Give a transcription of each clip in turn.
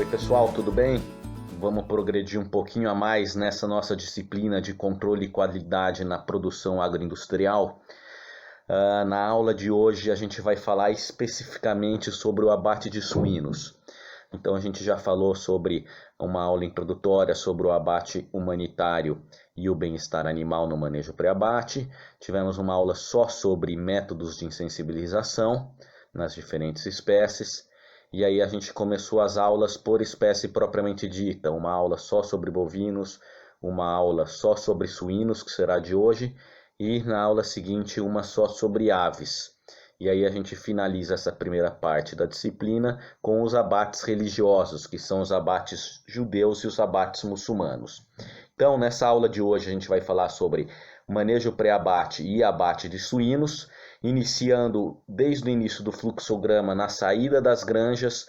Oi pessoal, tudo bem? Vamos progredir um pouquinho a mais nessa nossa disciplina de controle e qualidade na produção agroindustrial. Na aula de hoje a gente vai falar especificamente sobre o abate de suínos. Então a gente já falou sobre uma aula introdutória sobre o abate humanitário e o bem-estar animal no manejo pré-abate. Tivemos uma aula só sobre métodos de insensibilização nas diferentes espécies. E aí a gente começou as aulas por espécie propriamente dita, uma aula só sobre bovinos, uma aula só sobre suínos, que será de hoje, e na aula seguinte uma só sobre aves. E aí a gente finaliza essa primeira parte da disciplina com os abates religiosos, que são os abates judeus e os abates muçulmanos. Então, nessa aula de hoje a gente vai falar sobre manejo pré-abate e abate de suínos, iniciando desde o início do fluxograma na saída das granjas,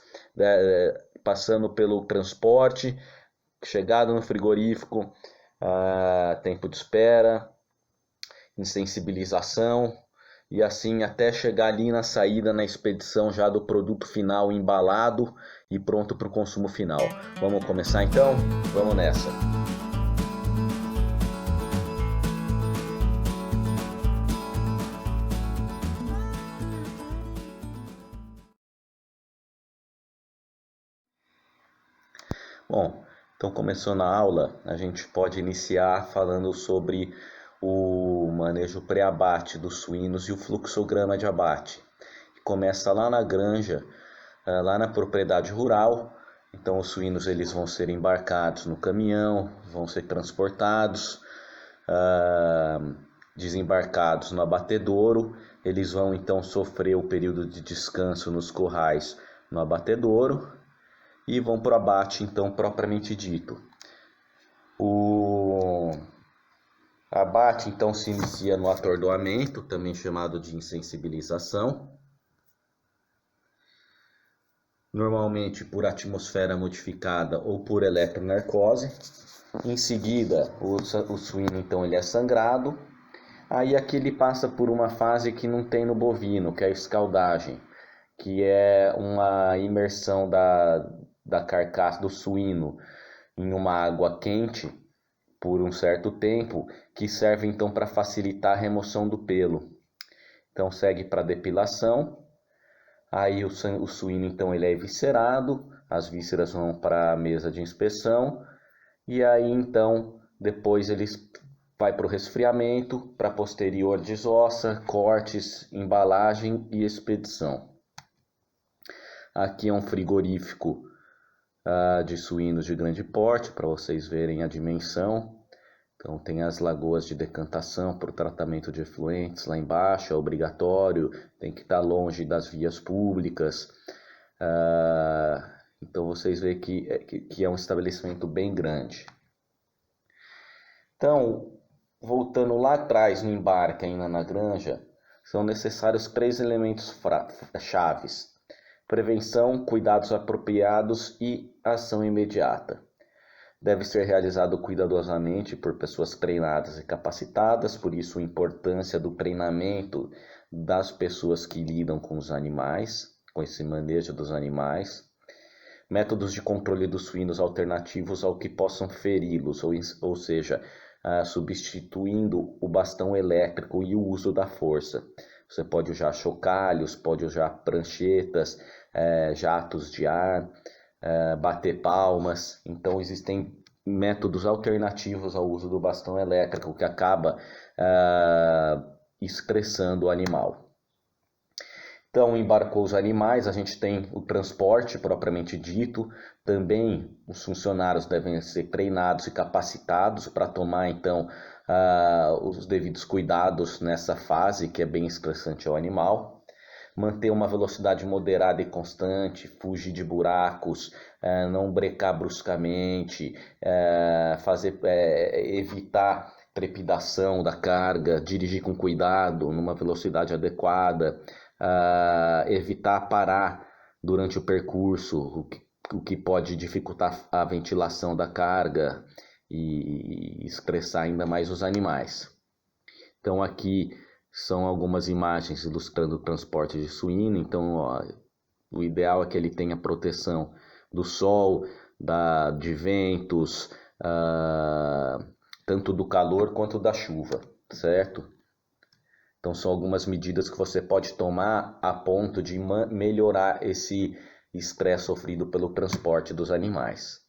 passando pelo transporte, chegada no frigorífico, tempo de espera, insensibilização, e assim até chegar ali na saída, na expedição já do produto final embalado e pronto para o consumo final. Vamos começar então? Vamos nessa! Bom, então começando a aula, a gente pode iniciar falando sobre o manejo pré-abate dos suínos e o fluxograma de abate. Começa lá na granja, lá na propriedade rural. Então os suínos eles vão ser embarcados no caminhão, vão ser transportados, desembarcados no abatedouro. Eles vão então sofrer o período de descanso nos currais no abatedouro e vão para o abate então propriamente dito. O abate então se inicia no atordoamento, também chamado de insensibilização, normalmente por atmosfera modificada ou por eletronarcose. Em seguida, o suíno então ele é sangrado. Aí aqui ele passa por uma fase que não tem no bovino, que é a escaldagem, que é uma imersão da carcaça do suíno em uma água quente por um certo tempo, que serve então para facilitar a remoção do pelo. Então segue para depilação. Aí o suíno então ele é eviscerado, as vísceras vão para a mesa de inspeção e aí então depois eles vai para o resfriamento, para posterior desossa, cortes, embalagem e expedição. Aqui é um frigorífico de suínos de grande porte, para vocês verem a dimensão. Então tem as lagoas de decantação para o tratamento de efluentes lá embaixo, é obrigatório, tem que estar longe das vias públicas. Então vocês veem que é um estabelecimento bem grande. Então, voltando lá atrás no embarque ainda na granja, são necessários 3 elementos chaves: prevenção, cuidados apropriados e ação imediata. Deve ser realizado cuidadosamente por pessoas treinadas e capacitadas, por isso a importância do treinamento das pessoas que lidam com os animais, com esse manejo dos animais. Métodos de controle dos suínos alternativos ao que possam feri-los, ou seja, substituindo o bastão elétrico e o uso da força. Você pode usar chocalhos, pode usar pranchetas, jatos de ar, bater palmas. Então existem métodos alternativos ao uso do bastão elétrico que acaba estressando o animal. Então embarcou os animais, a gente tem o transporte propriamente dito. Também os funcionários devem ser treinados e capacitados para tomar então os devidos cuidados nessa fase que é bem estressante ao animal. Manter uma velocidade moderada e constante, fugir de buracos, não brecar bruscamente, evitar trepidação da carga, dirigir com cuidado, numa velocidade adequada, evitar parar durante o percurso, o que pode dificultar a ventilação da carga e estressar ainda mais os animais. Então aqui são algumas imagens ilustrando o transporte de suíno. Então o ideal é que ele tenha proteção do sol, de ventos, tanto do calor quanto da chuva, certo? Então são algumas medidas que você pode tomar a ponto de melhorar esse estresse sofrido pelo transporte dos animais.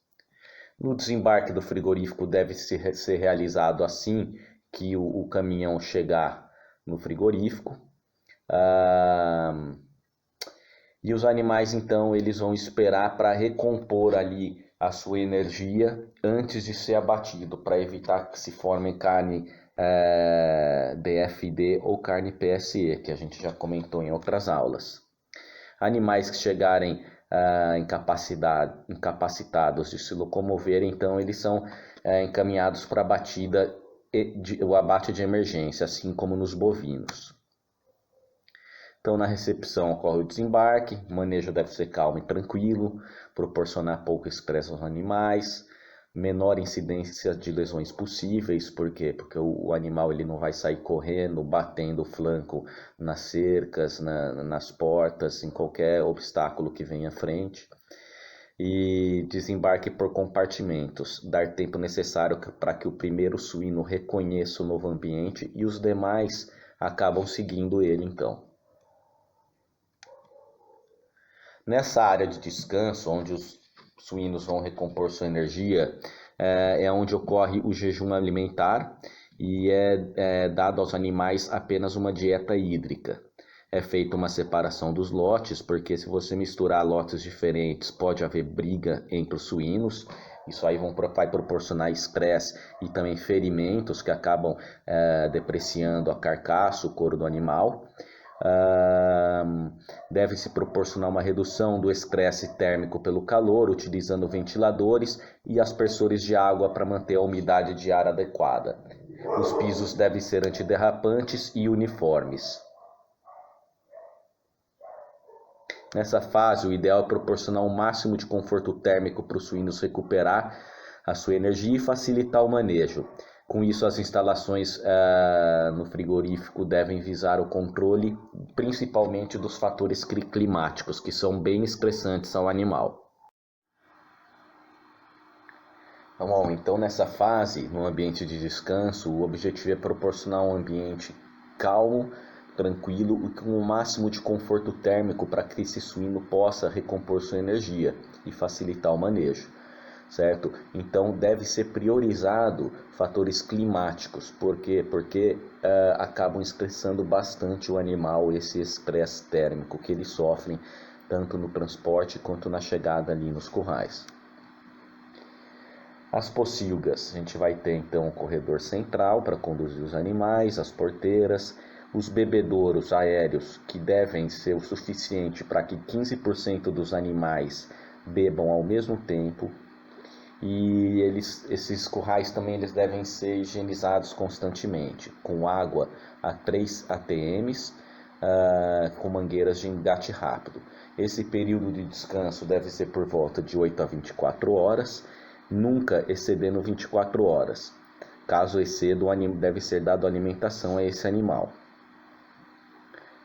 No desembarque do frigorífico deve ser realizado assim que o caminhão chegar no frigorífico. E os animais então eles vão esperar para recompor ali a sua energia antes de ser abatido, para evitar que se formem carne DFD ou carne PSE, que a gente já comentou em outras aulas. Animais que chegarem incapacitados de se locomover, então eles são encaminhados para o abate de emergência, assim como nos bovinos. Então, na recepção ocorre o desembarque, o manejo deve ser calmo e tranquilo, proporcionar pouco estresse aos animais, menor incidência de lesões possíveis. Por quê? Porque o animal ele não vai sair correndo, batendo o flanco nas cercas, nas portas, em qualquer obstáculo que venha à frente. E desembarque por compartimentos, dar tempo necessário para que o primeiro suíno reconheça o novo ambiente e os demais acabam seguindo ele então. Nessa área de descanso, onde os suínos vão recompor sua energia, é onde ocorre o jejum alimentar e é dado aos animais apenas uma dieta hídrica. É feita uma separação dos lotes, porque se você misturar lotes diferentes, pode haver briga entre os suínos. Isso aí vai proporcionar estresse e também ferimentos que acabam depreciando a carcaça, o couro do animal. Deve-se proporcionar uma redução do estresse térmico pelo calor, utilizando ventiladores e aspersores de água para manter a umidade de ar adequada. Os pisos devem ser antiderrapantes e uniformes. Nessa fase, o ideal é proporcionar o máximo de conforto térmico para os suínos recuperar a sua energia e facilitar o manejo. Com isso, as instalações no frigorífico devem visar o controle principalmente dos fatores climáticos, que são bem estressantes ao animal. Bom, então nessa fase, no ambiente de descanso, o objetivo é proporcionar um ambiente calmo, tranquilo e com o máximo de conforto térmico para que esse suíno possa recompor sua energia e facilitar o manejo. Certo? Então deve ser priorizado fatores climáticos. Por quê? Porque acabam estressando bastante o animal, esse estresse térmico que eles sofrem tanto no transporte quanto na chegada ali nos currais. As pocilgas, a gente vai ter então o corredor central para conduzir os animais, as porteiras, os bebedouros aéreos que devem ser o suficiente para que 15% dos animais bebam ao mesmo tempo. E esses currais também eles devem ser higienizados constantemente, com água a 3 atm, com mangueiras de engate rápido. Esse período de descanso deve ser por volta de 8 a 24 horas, nunca excedendo 24 horas. Caso exceda, deve ser dado alimentação a esse animal.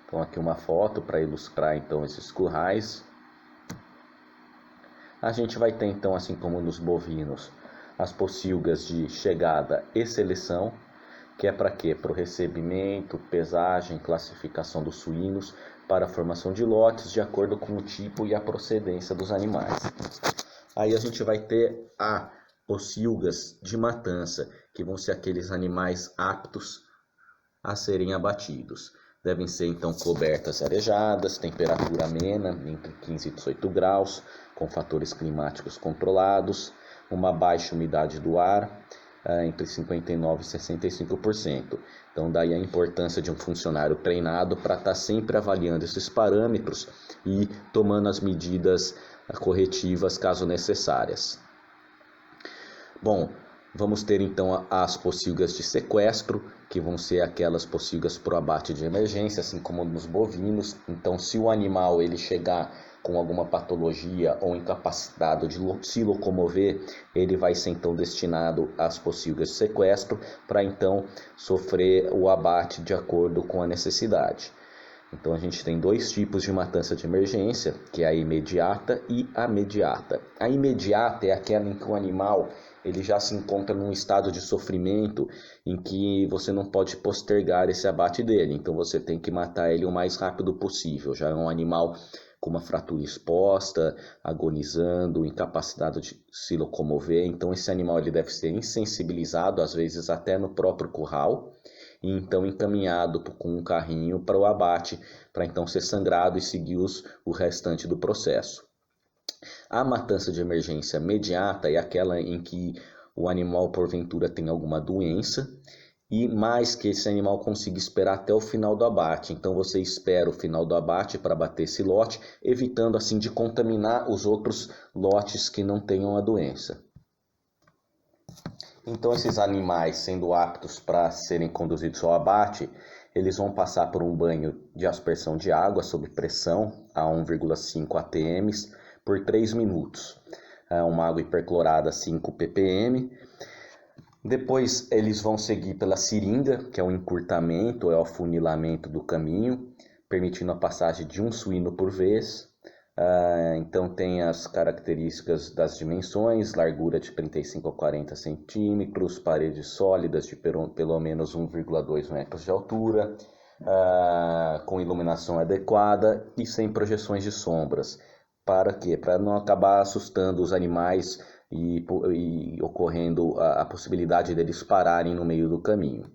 Então aqui uma foto para ilustrar então esses currais. A gente vai ter então, assim como nos bovinos, as pocilgas de chegada e seleção, que é para quê? Para o recebimento, pesagem, classificação dos suínos, para a formação de lotes de acordo com o tipo e a procedência dos animais. Aí a gente vai ter pocilgas de matança, que vão ser aqueles animais aptos a serem abatidos. Devem ser então cobertas arejadas, temperatura amena, entre 15 e 18 graus, com fatores climáticos controlados, uma baixa umidade do ar, entre 59% e 65%. Então daí a importância de um funcionário treinado para estar sempre avaliando esses parâmetros e tomando as medidas corretivas caso necessárias. Bom, vamos ter então as pocilgas de sequestro, que vão ser aquelas pocilgas para o abate de emergência, assim como nos bovinos. Então, se o animal ele chegar com alguma patologia ou incapacitado de se locomover, ele vai ser então destinado às pocilgas de sequestro para então sofrer o abate de acordo com a necessidade. Então a gente tem dois tipos de matança de emergência, que é a imediata e a mediata. A imediata é aquela em que o animal ele já se encontra num estado de sofrimento em que você não pode postergar esse abate dele. Então você tem que matar ele o mais rápido possível. Já é um animal com uma fratura exposta, agonizando, incapacitado de se locomover. Então esse animal ele deve ser insensibilizado, às vezes até no próprio curral, e então encaminhado com um carrinho para o abate, para então ser sangrado e seguir o restante do processo. A matança de emergência imediata é aquela em que o animal porventura tem alguma doença e mais que esse animal consiga esperar até o final do abate. Então você espera o final do abate para abater esse lote, evitando assim de contaminar os outros lotes que não tenham a doença. Então esses animais, sendo aptos para serem conduzidos ao abate, eles vão passar por um banho de aspersão de água sob pressão a 1,5 atm por 3 minutos. Uma água hiperclorada 5 ppm. Depois eles vão seguir pela seringa, que é o encurtamento, é o afunilamento do caminho, permitindo a passagem de um suíno por vez. Então tem as características das dimensões: largura de 35 a 40 centímetros, paredes sólidas de pelo menos 1,2 metros de altura, com iluminação adequada e sem projeções de sombras. Para quê? Para não acabar assustando os animais e ocorrendo a possibilidade deles pararem no meio do caminho.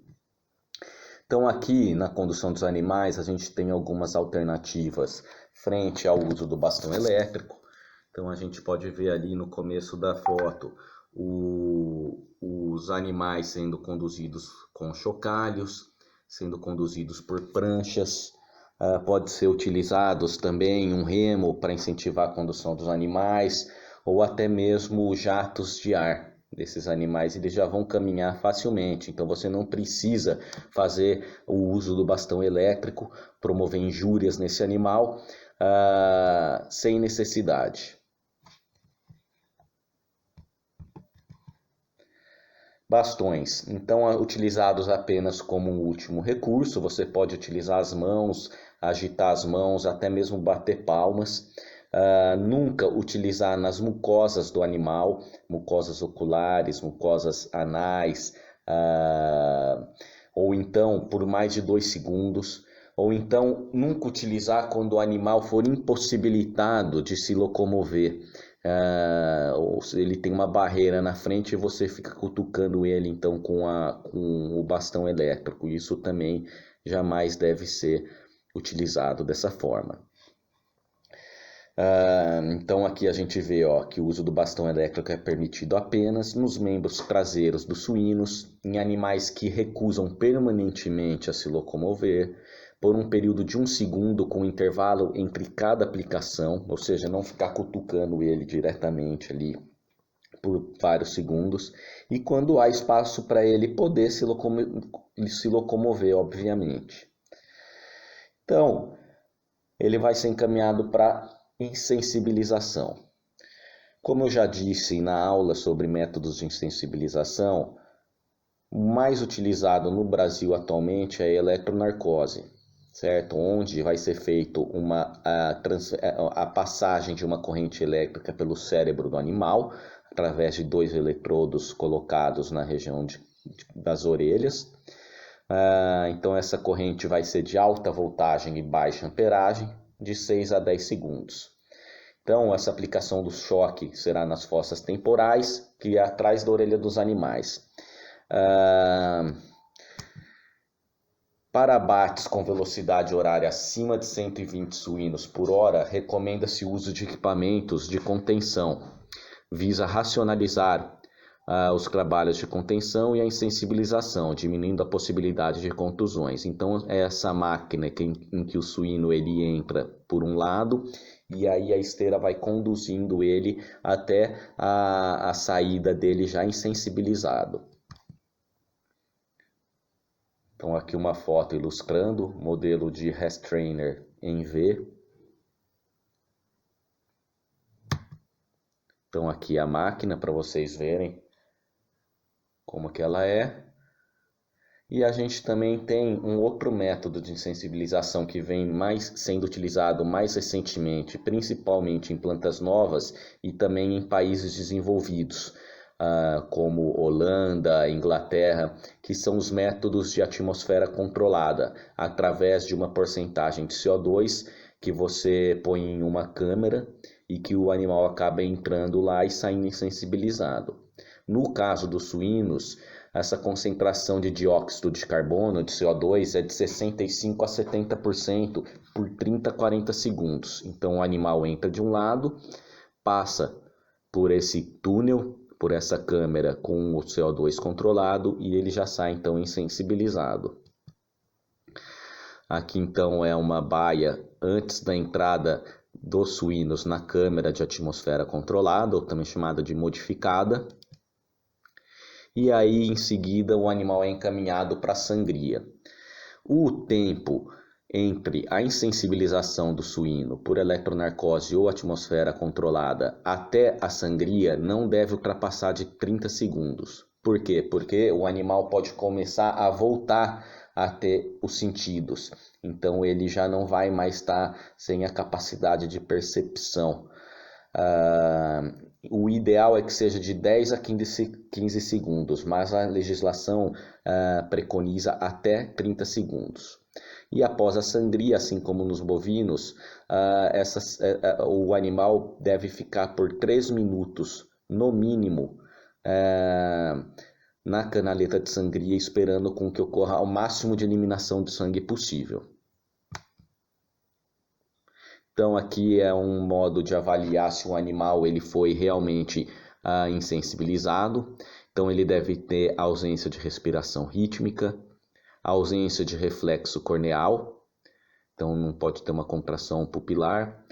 Então aqui na condução dos animais a gente tem algumas alternativas frente ao uso do bastão elétrico. Então a gente pode ver ali no começo da foto os animais sendo conduzidos com chocalhos, sendo conduzidos por pranchas. Pode ser utilizados também um remo para incentivar a condução dos animais, ou até mesmo jatos de ar desses animais, eles já vão caminhar facilmente. Então você não precisa fazer o uso do bastão elétrico, promover injúrias nesse animal sem necessidade. Bastões, então utilizados apenas como um último recurso. Você pode utilizar as mãos, agitar as mãos, até mesmo bater palmas. Nunca utilizar nas mucosas do animal, mucosas oculares, mucosas anais, ou então por mais de 2 segundos. Ou então nunca utilizar quando o animal for impossibilitado de se locomover. Ou se ele tem uma barreira na frente e você fica cutucando ele então com o bastão elétrico. Isso também jamais deve ser utilizado dessa forma. Então aqui a gente vê que o uso do bastão elétrico é permitido apenas nos membros traseiros dos suínos, em animais que recusam permanentemente a se locomover, por um período de 1 segundo com intervalo entre cada aplicação, ou seja, não ficar cutucando ele diretamente ali por vários segundos, e quando há espaço para ele poder se locomover, obviamente. Então, ele vai ser encaminhado para insensibilização. Como eu já disse na aula sobre métodos de insensibilização, o mais utilizado no Brasil atualmente é a eletronarcose, certo? Onde vai ser feito a passagem de uma corrente elétrica pelo cérebro do animal, através de 2 eletrodos colocados na região das orelhas. Então essa corrente vai ser de alta voltagem e baixa amperagem, de 6 a 10 segundos. Então essa aplicação do choque será nas fossas temporais, que é atrás da orelha dos animais. Para abates com velocidade horária acima de 120 suínos por hora, recomenda-se o uso de equipamentos de contenção. Visa racionalizar os trabalhos de contenção e a insensibilização, diminuindo a possibilidade de contusões. Então, é essa máquina em que o suíno ele entra por um lado e aí a esteira vai conduzindo ele até a saída dele já insensibilizado. Então aqui uma foto ilustrando o modelo de restrainer em V. Então aqui a máquina para vocês verem como que ela é. E a gente também tem um outro método de sensibilização que vem sendo utilizado mais recentemente, principalmente em plantas novas e também em países desenvolvidos, como Holanda, Inglaterra, que são os métodos de atmosfera controlada, através de uma porcentagem de CO2 que você põe em uma câmera e que o animal acaba entrando lá e saindo insensibilizado. No caso dos suínos, essa concentração de dióxido de carbono, de CO2, é de 65 a 70% por 30 a 40 segundos. Então o animal entra de um lado, passa por esse túnel, por essa câmera com o CO2 controlado e ele já sai então insensibilizado. Aqui então é uma baia antes da entrada dos suínos na câmera de atmosfera controlada, ou também chamada de modificada. E aí em seguida o animal é encaminhado para a sangria. O tempo entre a insensibilização do suíno por eletronarcose ou atmosfera controlada até a sangria não deve ultrapassar de 30 segundos. Por quê? Porque o animal pode começar a voltar a ter os sentidos. Então ele já não vai mais estar sem a capacidade de percepção. O ideal é que seja de 10 a 15 segundos, mas a legislação preconiza até 30 segundos. E após a sangria, assim como nos bovinos, o animal deve ficar por 3 minutos, no mínimo, na canaleta de sangria, esperando com que ocorra o máximo de eliminação de sangue possível. Então aqui é um modo de avaliar se o animal ele foi realmente insensibilizado. Então ele deve ter ausência de respiração rítmica, ausência de reflexo corneal, então não pode ter uma contração pupilar,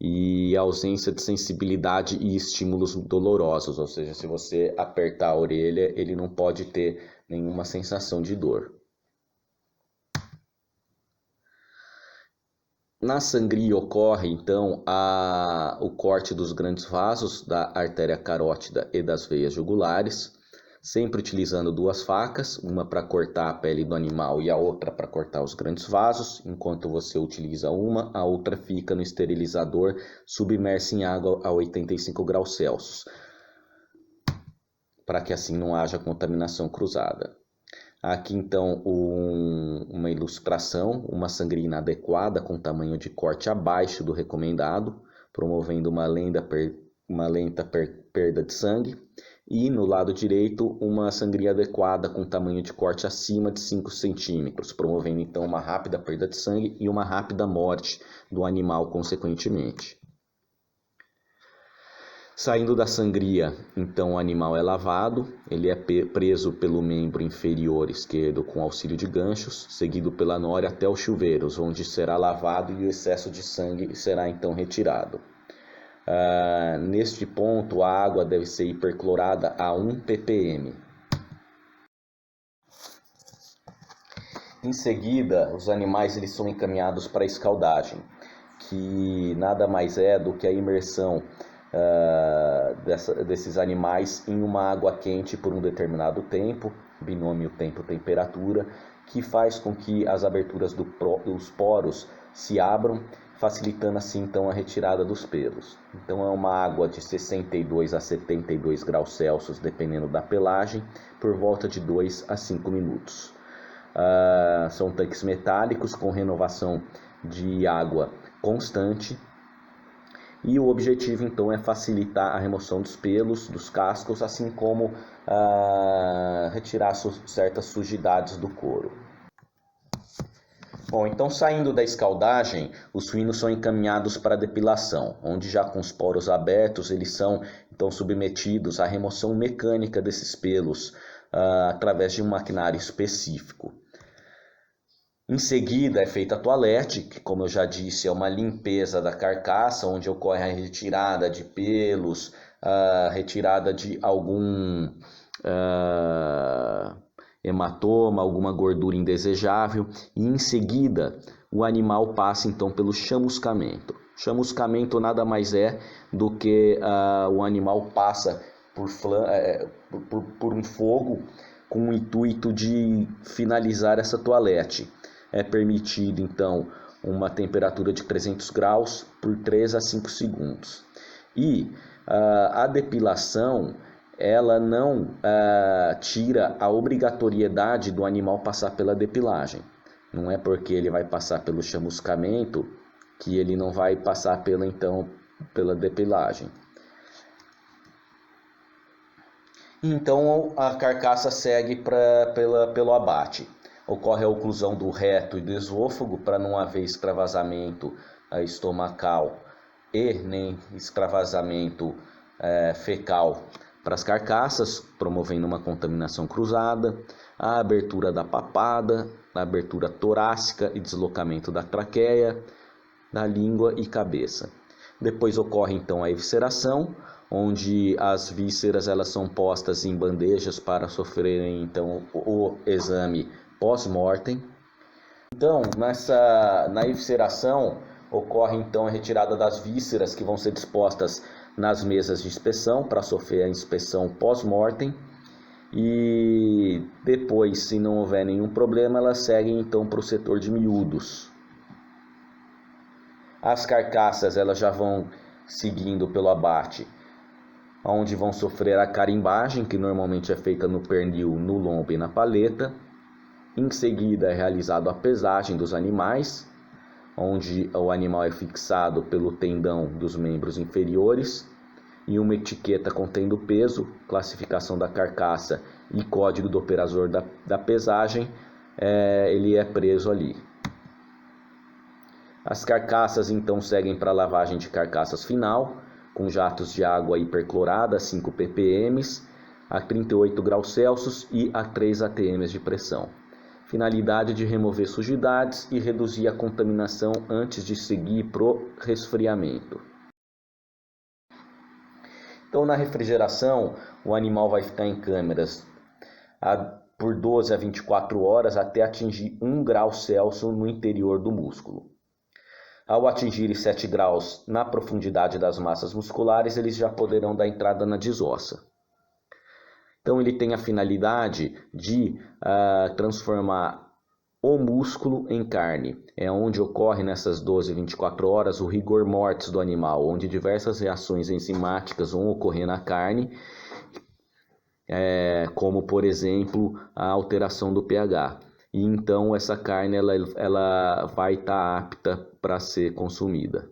e ausência de sensibilidade e estímulos dolorosos, ou seja, se você apertar a orelha, ele não pode ter nenhuma sensação de dor. Na sangria ocorre, então, o corte dos grandes vasos da artéria carótida e das veias jugulares, sempre utilizando duas facas, uma para cortar a pele do animal e a outra para cortar os grandes vasos. Enquanto você utiliza uma, a outra fica no esterilizador submersa em água a 85 graus Celsius, para que assim não haja contaminação cruzada. Aqui então uma ilustração, uma sangria inadequada com tamanho de corte abaixo do recomendado, promovendo uma lenta perda de sangue. E no lado direito, uma sangria adequada com tamanho de corte acima de 5 centímetros, promovendo então uma rápida perda de sangue e uma rápida morte do animal consequentemente. Saindo da sangria, então o animal é lavado, ele é preso pelo membro inferior esquerdo com auxílio de ganchos, seguido pela nória até os chuveiros, onde será lavado e o excesso de sangue será então retirado. Neste ponto, a água deve ser hiperclorada a 1 ppm. Em seguida, os animais eles são encaminhados para a escaldagem, que nada mais é do que a imersão desses animais em uma água quente por um determinado tempo, binômio tempo-temperatura, que faz com que as aberturas dos poros se abram, facilitando assim então a retirada dos pelos. Então é uma água de 62 a 72 graus Celsius, dependendo da pelagem, por volta de 2 a 5 minutos. São tanques metálicos com renovação de água constante. E o objetivo então é facilitar a remoção dos pelos, dos cascos, assim como retirar certas sujidades do couro. Bom, então saindo da escaldagem, os suínos são encaminhados para a depilação, onde já com os poros abertos eles são então submetidos à remoção mecânica desses pelos através de um maquinário específico. Em seguida é feita a toalete, que como eu já disse é uma limpeza da carcaça, onde ocorre a retirada de pelos, a retirada de algum hematoma, alguma gordura indesejável, e em seguida o animal passa então pelo chamuscamento. Chamuscamento nada mais é do que o animal passa por um fogo com o intuito de finalizar essa toalete. É permitido então uma temperatura de 300 graus por 3 a 5 segundos. E a depilação, ela não tira a obrigatoriedade do animal passar pela depilagem. Não é porque ele vai passar pelo chamuscamento que ele não vai passar pela depilagem. Então a carcaça segue pelo abate. Ocorre a oclusão do reto e do esôfago para não haver extravasamento estomacal e nem extravasamento fecal para as carcaças, promovendo uma contaminação cruzada, a abertura da papada, a abertura torácica e deslocamento da traqueia, da língua e cabeça. Depois ocorre então a evisceração, onde as vísceras elas são postas em bandejas para sofrerem então o exame pós-mortem. Então, na evisceração ocorre então a retirada das vísceras que vão ser dispostas nas mesas de inspeção para sofrer a inspeção pós-mortem. E depois, se não houver nenhum problema, elas seguem então para o setor de miúdos. As carcaças elas já vão seguindo pelo abate, onde vão sofrer a carimbagem, que normalmente é feita no pernil, no lombo e na paleta. Em seguida é realizada a pesagem dos animais, onde o animal é fixado pelo tendão dos membros inferiores e uma etiqueta contendo peso, classificação da carcaça e código do operador da pesagem, ele é preso ali. As carcaças então seguem para a lavagem de carcaças final, com jatos de água hiperclorada a 5 ppm, a 38 graus Celsius e a 3 atm de pressão. Finalidade de remover sujidades e reduzir a contaminação antes de seguir para o resfriamento. Então, na refrigeração, o animal vai ficar em câmeras por 12 a 24 horas até atingir 1 grau Celsius no interior do músculo. Ao atingir 7 graus na profundidade das massas musculares, eles já poderão dar entrada na desossa. Então ele tem a finalidade de transformar o músculo em carne. É onde ocorre nessas 12 a 24 horas o rigor mortis do animal, onde diversas reações enzimáticas vão ocorrer na carne, como por exemplo a alteração do pH. E então essa carne ela vai estar apta para ser consumida.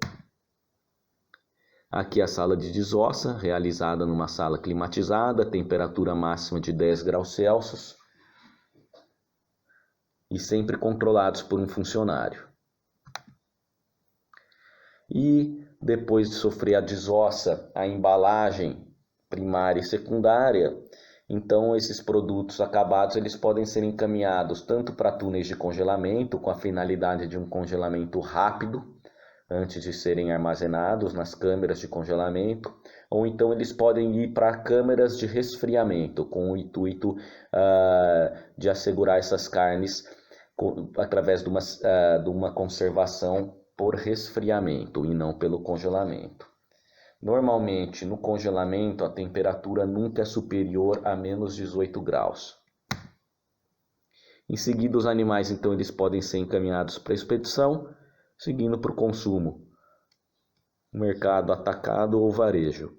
Aqui a sala de desossa, realizada numa sala climatizada, temperatura máxima de 10 graus Celsius e sempre controlados por um funcionário. E depois de sofrer a desossa, a embalagem primária e secundária, então esses produtos acabados eles podem ser encaminhados tanto para túneis de congelamento, com a finalidade de um congelamento rápido, antes de serem armazenados nas câmeras de congelamento, ou então eles podem ir para câmeras de resfriamento, com o intuito de assegurar essas carnes através de uma conservação por resfriamento e não pelo congelamento. Normalmente, no congelamento, a temperatura nunca é superior a menos 18 graus. Em seguida, os animais então eles podem ser encaminhados para a expedição, seguindo para o consumo, mercado atacado ou varejo.